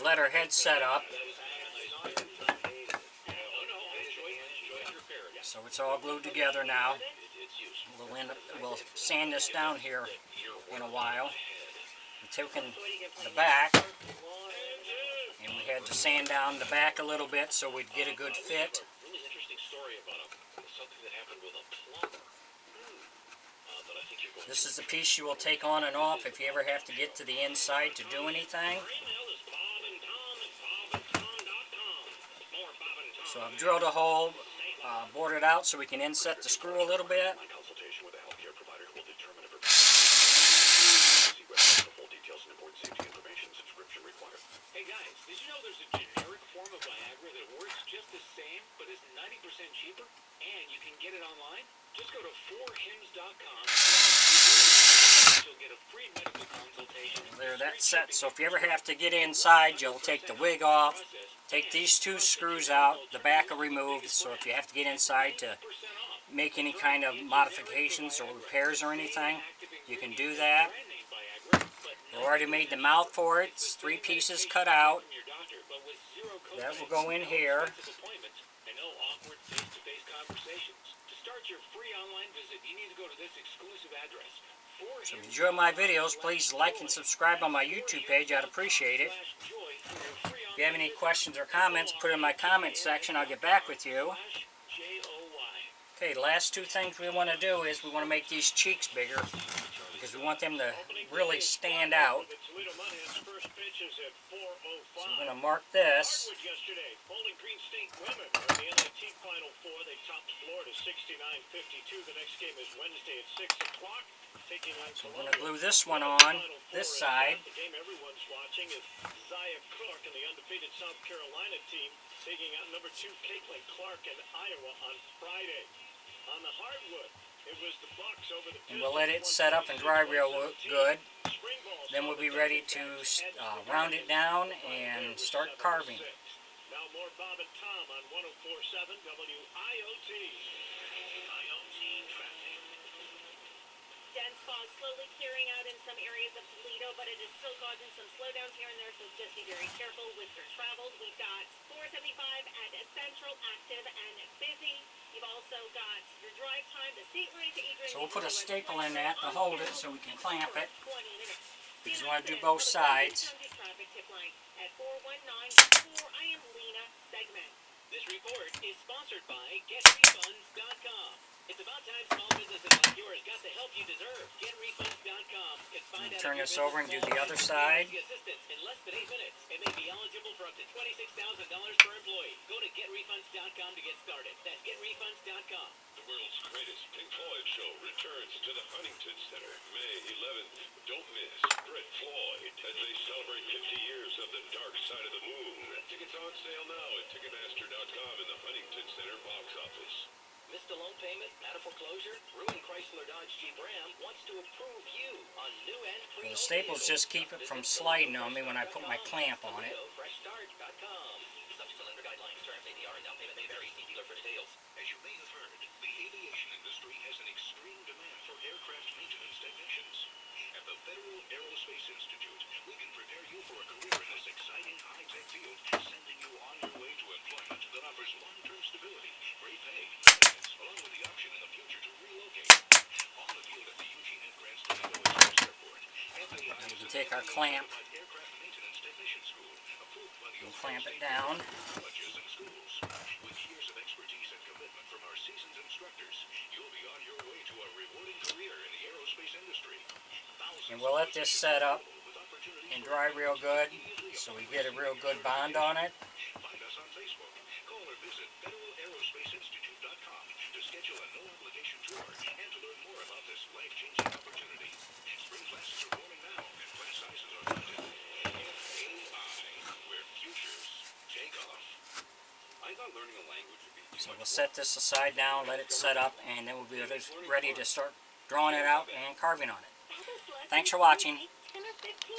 I've let our head set up. So it's all glued together now. We'll sand this down here in a while. We've taken the back, and we had to sand down the back a little bit so we'd get a good fit. This is the piece you will take on and off if you ever have to get to the inside to do anything. So I've drilled a hole, bored it out so we can inset the screw a little bit. Hey guys, did you know there's a generic form of Viagra that works just the same but is 90% cheaper? And you can get it online? Just go to 4hims.com. You'll get a free medical consultation. There, that's set. So if you ever have to get inside, you'll take the wig off, take these two screws out, the back will remove. So if you have to get inside to make any kind of modifications or repairs or anything, you can do that. We already made the mouth for it. It's 3 pieces cut out. That will go in here. So if you enjoy my videos, please like and subscribe on my YouTube page. I'd appreciate it. If you have any questions or comments, put it in my comment section. I'll get back with you. Okay, the last 2 things we want to do is we want to make these cheeks bigger, because we want them to really stand out. So I'm going to mark this. So I'm going to glue this one on this side. And we'll let it set up and dry real good. Then we'll be ready to round it down and start carving. Now more Bob and Tom on 104.7 WIOT. Dense fog slowly clearing out in some areas of Toledo, but it is still causing some slowdowns here and there, so just be very careful with your travels. We've got 475 at Central, active and busy. You've also got your drive time, the state line to Adrian. So we'll put a staple in that to hold it so we can clamp it, because we want to do both sides. At 419-4, I am Lena segment. This report is sponsored by GetRefunds.com. It's about time small businesses like yours got the help you deserve. GetRefunds.com. Turn this over and do the other side. Assistance in less than 8 minutes. It may be eligible for up to $26,000 per employee. Go to GetRefunds.com to get started. That's GetRefunds.com. The world's greatest Pink Floyd show returns to the Huntington Center May 11th. Don't miss Brett Floyd as they celebrate 50 years of the Dark Side of the Moon. Tickets on sale now at Ticketmaster.com in the Huntington Center box office. Missed a loan payment, out of foreclosure? Ruin Chrysler Dodge Jeep Ram wants to approve you on new and pre-owned. The staples just keep it from sliding on me when I put my clamp on it. FreshStart.com. Subject to lender guidelines, terms, APR, and down payment may vary. See dealer for details. As you may have heard, the aviation industry has an extreme demand for aircraft maintenance technicians. At the Federal Aerospace Institute, we can prepare you for a career in this exciting high-tech field, sending you on your way to employment that offers long-term stability, great pay, benefits, along with the option in the future to relocate. On the field at the Eugene and Grants Toledo Express Airport, Now we can take our clamp Aircraft Maintenance Technician School, approved by the and clamp it down. colleges and schools. With years of expertise and commitment from our seasoned instructors, you'll be on your way to a rewarding career in the aerospace industry. And we'll let this set up and dry real good so we get a real good bond on it. Find us on Facebook. Call or visit FederalAerospaceInstitute.com to schedule a no-obligation tour and to learn more about this life-changing opportunity. Spring classes are forming now, and class sizes are limited. FAI, where futures take off. I thought learning a language would be So we'll set this aside now, let it set up, and then we'll be ready to start drawing it out and carving on it. Thanks for watching.